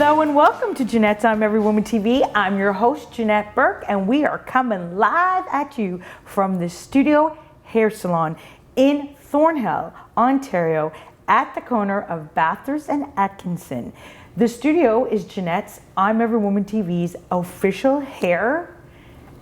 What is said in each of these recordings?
Hello and welcome to Janette's I'm Every Woman TV. I'm your host, Janette Burke, and we are coming live at you from the Studio Hair Salon in Thornhill, Ontario, at the corner of Bathurst and Atkinson. The studio is Janette's I'm Every Woman TV's official hair,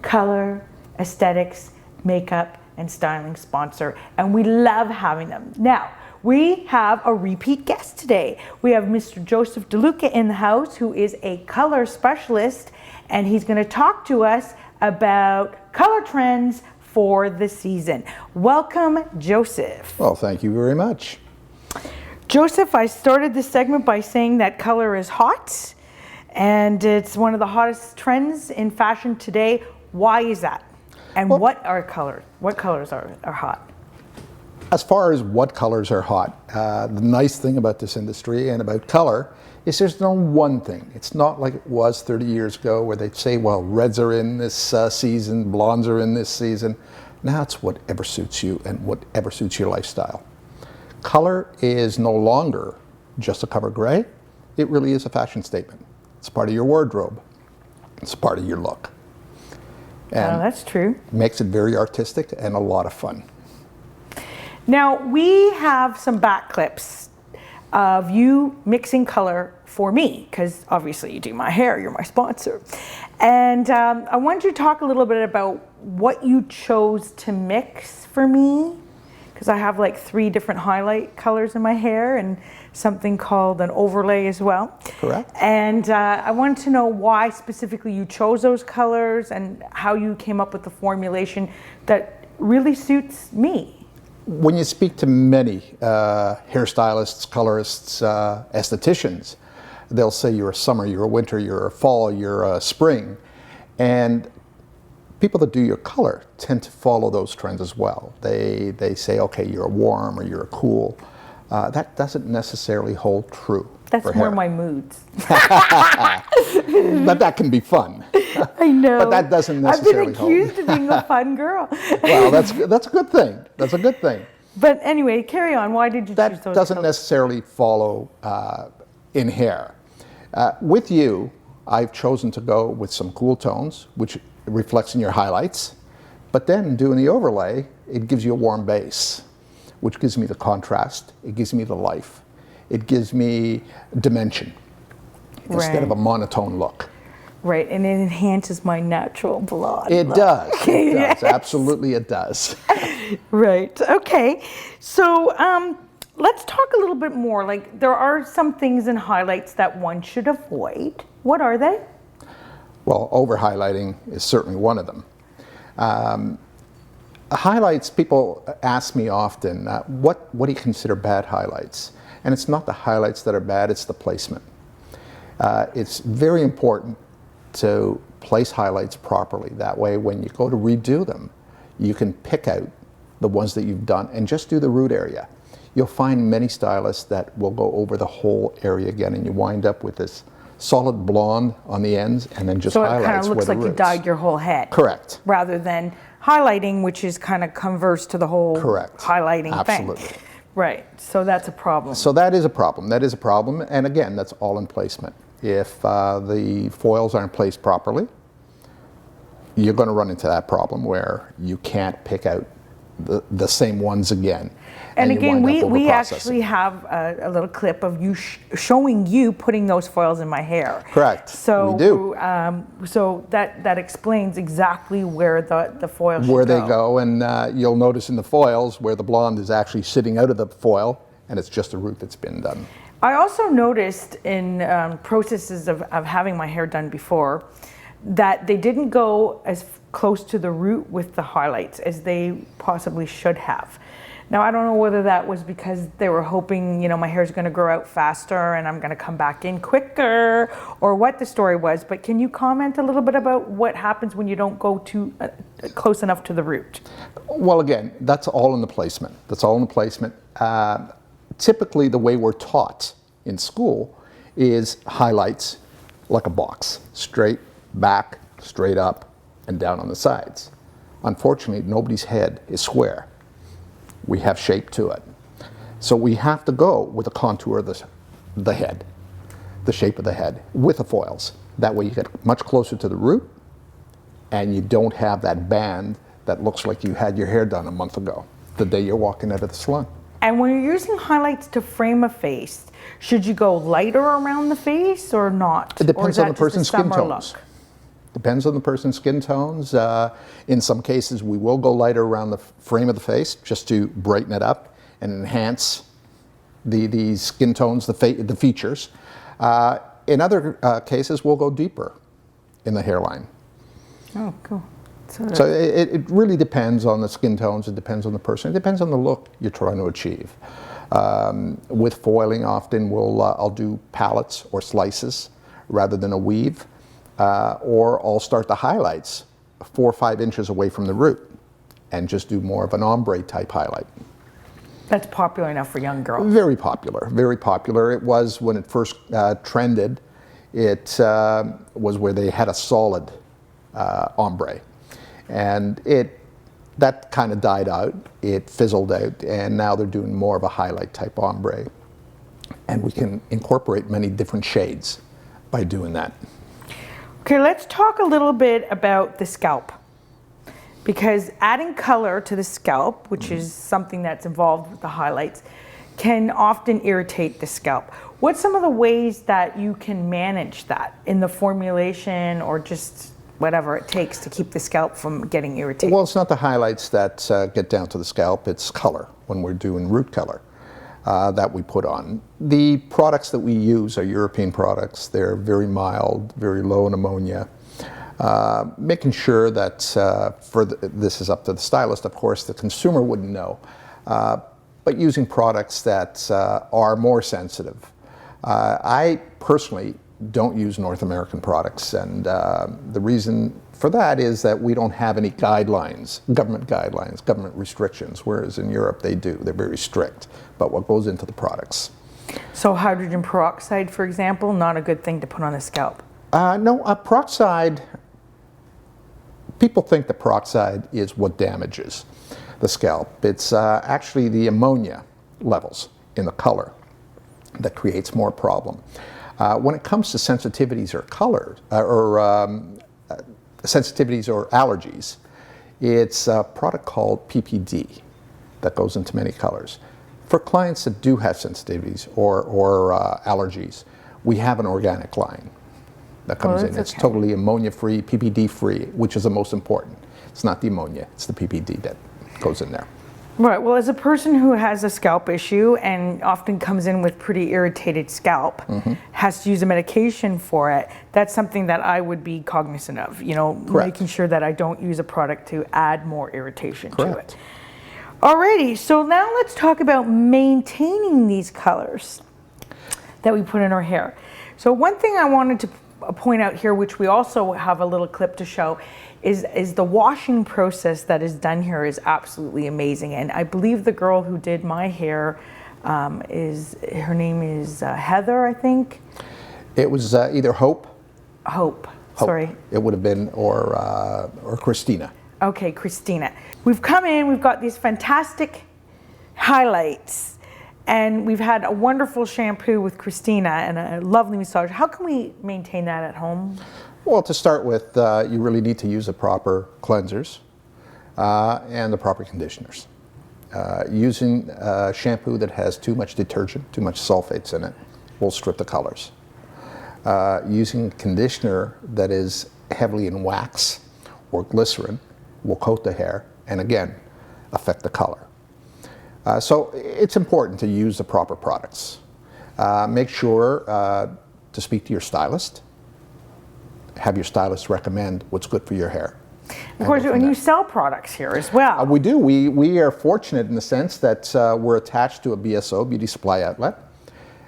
color, aesthetics, makeup, and styling sponsor, and we love having them. Now, we have a repeat guest today. We have Mr. Joseph Deluca in the house, who is a color specialist, and he's going to talk to us about color trends for the season. Welcome, Joseph. Well, thank you very much. Joseph, I started this segment by saying that color is hot, and it's one of the hottest trends in fashion today. Why is that? And what are colors? What colors are hot? As far as what colors are hot, the nice thing about this industry and about color is there's no one thing. It's not like it was 30 years ago where they'd say, well, reds are in this season, blondes are in this season. Now it's whatever suits you and whatever suits your lifestyle. Color is no longer just a cover gray. It really is a fashion statement. It's part of your wardrobe. It's part of your look. And that's true. Makes it very artistic and a lot of fun. Now, we have some back clips of you mixing color for me, because obviously you do my hair, you're my sponsor. And I wanted you to talk a little bit about what you chose to mix for me, because I have like 3 different highlight colors in my hair and something called an overlay as well. Correct. And I wanted to know why specifically you chose those colors and how you came up with the formulation that really suits me. When you speak to many hairstylists, colorists, estheticians, they'll say you're a summer, you're a winter, you're a fall, you're a spring. And people that do your color tend to follow those trends as well. They say, okay, you're a warm or you're a cool. That doesn't necessarily hold true. That's more my moods. But that can be fun. I know. But that doesn't necessarily hold. I've been accused of being a fun girl. Well, that's a good thing. That's a good thing. But anyway, carry on. Why did you choose those colors? That doesn't necessarily follow in hair. With you, I've chosen to go with some cool tones, which reflects in your highlights. But then doing the overlay, it gives you a warm base, which gives me the contrast. It gives me the life. It gives me dimension instead of a monotone look. Right, and it enhances my natural blonde. It does. It Yes. does. Absolutely, it does. Right. Okay. So let's talk a little bit more. Like, there are some things in highlights that one should avoid. What are they? Well, over highlighting is certainly one of them. Highlights, people ask me often, what do you consider bad highlights? And it's not the highlights that are bad, it's the placement. It's very important to place highlights properly. That way, when you go to redo them, you can pick out the ones that you've done and just do the root area. You'll find many stylists that will go over the whole area again, and you wind up with this solid blonde on the ends and then just highlights. So it kind of looks like you dyed your whole head. Correct. Rather than highlighting, which is kind of converse to the whole highlighting Absolutely. thing. Right. So that's a problem. So that is a problem. That is a problem. And again, that's all in placement. If the foils aren't placed properly, you're going to run into that problem where you can't pick out the same ones again. And again, we actually have a little clip of you showing you putting those foils in my hair. Correct. So we do. So that explains exactly where the foil should go. Where they go, and you'll notice in the foils where the blonde is actually sitting out of the foil, and it's just a root that's been done. I also noticed in processes of having my hair done before that they didn't go as close to the root with the highlights as they possibly should have. Now, I don't know whether that was because they were hoping, my hair's going to grow out faster and I'm going to come back in quicker, or what the story was, but can you comment a little bit about what happens when you don't go too close enough to the root? Well, again, that's all in the placement. That's all in the placement. Typically, the way we're taught in school is highlights like a box, straight back, straight up, and down on the sides. Unfortunately, nobody's head is square. We have shape to it. So we have to go with the contour of the head. the shape of the head with the foils. That way you get much closer to the root and you don't have that band that looks like you had your hair done a month ago, the day you're walking out of the salon. And when you're using highlights to frame a face, should you go lighter around the face or not? It depends on the person's skin summer tones. look? Depends on the person's skin tones. In some cases, we will go lighter around the frame of the face just to brighten it up and enhance the skin tones, the features. In other cases, we'll go deeper in the hairline. Oh, cool. So it really depends on the skin tones, it depends on the person, it depends on the look you're trying to achieve. With foiling, often I'll do palettes or slices rather than a weave, or I'll start the highlights 4 or 5 inches away from the root and just do more of an ombre type highlight. That's popular enough for young girls. Very popular, very popular. It was when it first trended, it was where they had a solid ombre. And that kind of died out, it fizzled out, and now they're doing more of a highlight type ombre. And we can incorporate many different shades by doing that. Okay, let's talk a little bit about the scalp. Because adding color to the scalp, which is something that's involved with the highlights, can often irritate the scalp. What's some of the ways that you can manage that in the formulation or just whatever it takes to keep the scalp from getting irritated? Well, it's not the highlights that get down to the scalp, it's color when we're doing root color that we put on. The products that we use are European products. They're very mild, very low in ammonia. Making sure that, this is up to the stylist, of course, the consumer wouldn't know, but using products that are more sensitive. I personally don't use North American products, and the reason for that is that we don't have any guidelines, government restrictions, whereas in Europe they do. They're very strict about what goes into the products. So hydrogen peroxide, for example, not a good thing to put on the scalp? No, peroxide, people think the peroxide is what damages the scalp. It's actually the ammonia levels in the color that creates more problem. When it comes to sensitivities or color, sensitivities or allergies, it's a product called PPD that goes into many colors. For clients that do have sensitivities or allergies, we have an organic line that comes in. It's totally ammonia-free, PPD-free, which is the most important. It's not the ammonia, it's the PPD that goes in there. Right, well, as a person who has a scalp issue and often comes in with pretty irritated scalp, has to use a medication for it, that's something that I would be cognizant of, you know, making sure that I don't use a product to add more irritation to it. Alrighty, so now let's talk about maintaining these colors that we put in our hair. So one thing I wanted to point out here, which we also have a little clip to show, is the washing process that is done here is absolutely amazing. And I believe the girl who did my hair her name is Heather, I think. It was either Hope. Sorry. It would have been, or Christina. Okay, Christina. We've come in, we've got these fantastic highlights, and we've had a wonderful shampoo with Christina and a lovely massage. How can we maintain that at home? Well, to start with, you really need to use the proper cleansers and the proper conditioners. Using shampoo that has too much detergent, too much sulfates in it, will strip the colors. Using conditioner that is heavily in wax or glycerin will coat the hair and again affect the color. So it's important to use the proper products. Make sure to speak to your stylist. Have your stylist recommend what's good for your hair. Of course, and you sell products here as well. We do. We are fortunate in the sense that we're attached to a BSO, Beauty Supply Outlet,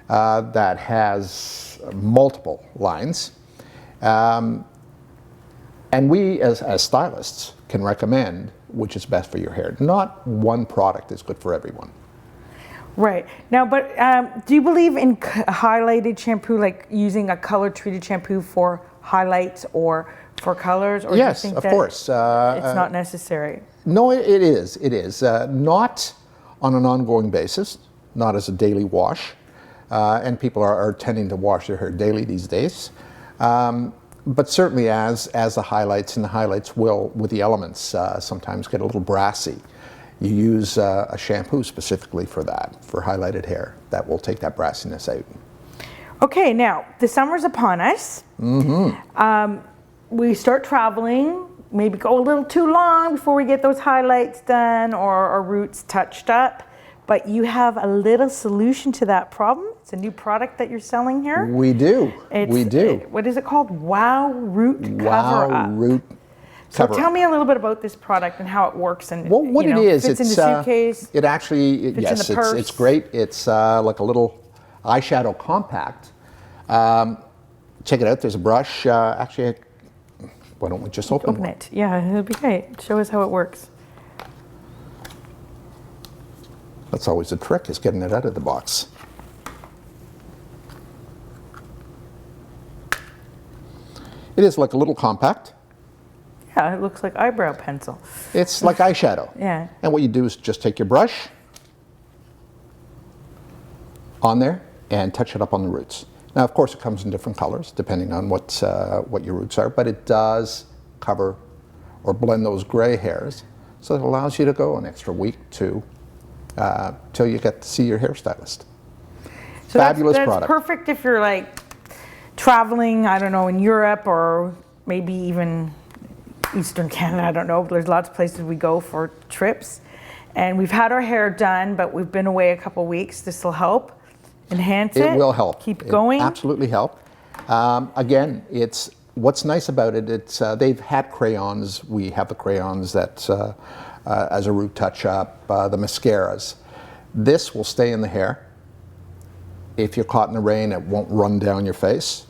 that has multiple lines. And we, as stylists, can recommend which is best for your hair. Not one product is good for everyone. Right. Now, but do you believe in highlighted shampoo, like using a color-treated shampoo for highlights or for colors? Or yes, do you think of course. It's not necessary? No, it is. It is. Not on an ongoing basis, not as a daily wash. and people are tending to wash their hair daily these days. But certainly as the highlights, and the highlights will, with the elements, sometimes get a little brassy. You use a shampoo specifically for that, for highlighted hair. That will take that brassiness out. Okay, now, the summer's upon us. We start traveling, maybe go a little too long before we get those highlights done or our roots touched up. But you have a little solution to that problem. It's a new product that you're selling here. We do. We do. What is it called? Wow Root Cover Up. Wow Root So Cover tell Up. me a little bit about this product and how it works, and Well, what it is, fits in it's the suitcase. it actually, fits yes, in the purse. it's great. It's like a little eyeshadow compact. Check it out. There's a brush. Actually, why don't we just open one? it? Yeah, it'd be great. Show us how it works. That's always the trick, is getting it out of the box. It is like a little compact. Yeah, it looks like eyebrow pencil. It's like eyeshadow. Yeah. And what you do is just take your brush on there and touch it up on the roots. Now, of course, it comes in different colors depending on what your roots are, but it does cover or blend those gray hairs, so it allows you to go an extra week, two, till you get to see your hairstylist. So Fabulous that's product. Perfect if you're like traveling, I don't know, in Europe or maybe even Eastern Canada, I don't know. There's lots of places we go for trips. And we've had our hair done, but we've been away a couple weeks. This will help enhance it. It will help. Keep going. Absolutely help. Again, it's what's nice about it. It's they've had crayons. We have the crayons that as a root touch-up, the mascaras. This will stay in the hair. If you're caught in the rain, it won't run down your face.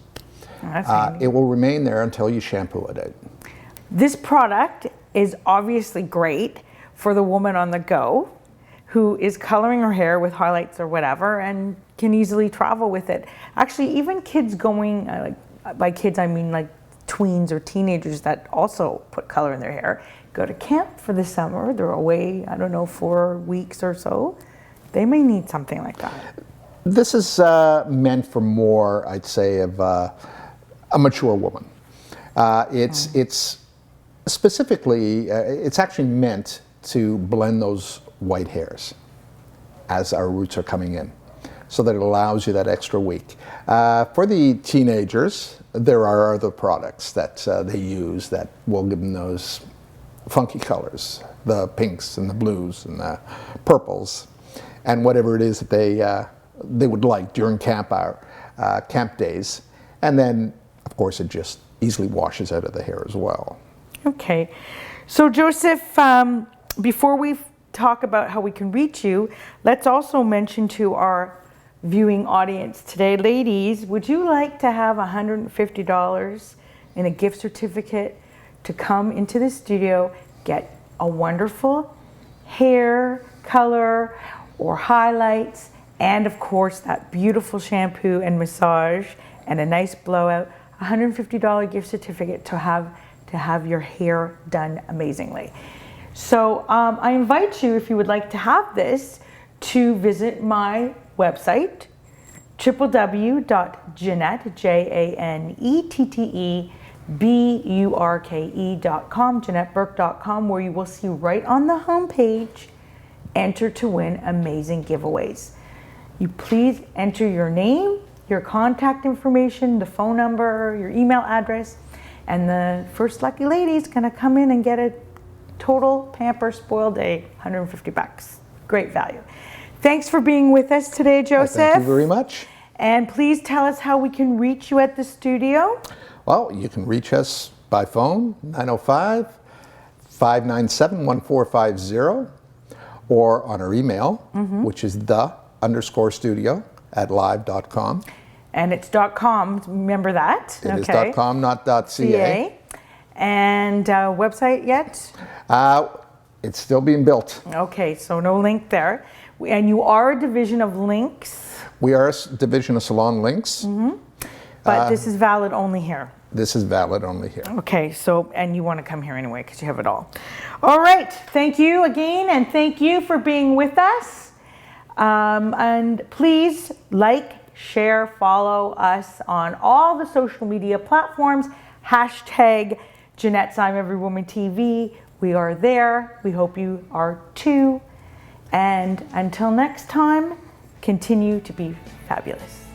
That's handy. It will remain there until you shampoo it out. This product is obviously great for the woman on the go who is coloring her hair with highlights or whatever and can easily travel with it. Actually, even kids going, by kids I mean like tweens or teenagers that also put color in their hair, go to camp for the summer, they're away, I don't know, 4 weeks or so, they may need something like that. This is meant for more, I'd say, of a mature woman. It's specifically, it's actually meant to blend those white hairs as our roots are coming in, so that it allows you that extra week. For the teenagers, there are other products that they use that will give them those funky colors, the pinks and the blues and the purples, and whatever it is that they would like during camp days. And then, of course, it just easily washes out of the hair as well. Okay. So Joseph, before we talk about how we can reach you, let's also mention to our viewing audience today, ladies, would you like to have $150 in a gift certificate to come into the studio, get a wonderful hair color or highlights, and of course that beautiful shampoo and massage and a nice blowout, $150 gift certificate to have your hair done amazingly. So I invite you, if you would like to have this, to visit my website, www.janette, JANETTEBURKE.com, JanetteBurke.com, where you will see right on the homepage, enter to win amazing giveaways. You please enter your name, your contact information, the phone number, your email address, and the first lucky lady is gonna come in and get a total pamper spoil day, $150. Great value. Thanks for being with us today, Joseph. Thank you very much. And please tell us how we can reach you at the studio. Well, you can reach us by phone, 905-597-1450, or on our email, which is the_studio@live.com. And it's .com, remember that? It is .com, not .ca. And website yet? It's still being built. Okay, so no link there. And you are a division of Links. We are a division of Salon Links. But this is valid only here. This is valid only here. Okay, so, and you want to come here anyway because you have it all. All right, thank you again, and thank you for being with us. And please like share, follow us on all the social media platforms. Hashtag Janette's I'm Every Woman TV. We are there. We hope you are too. And until next time, continue to be fabulous.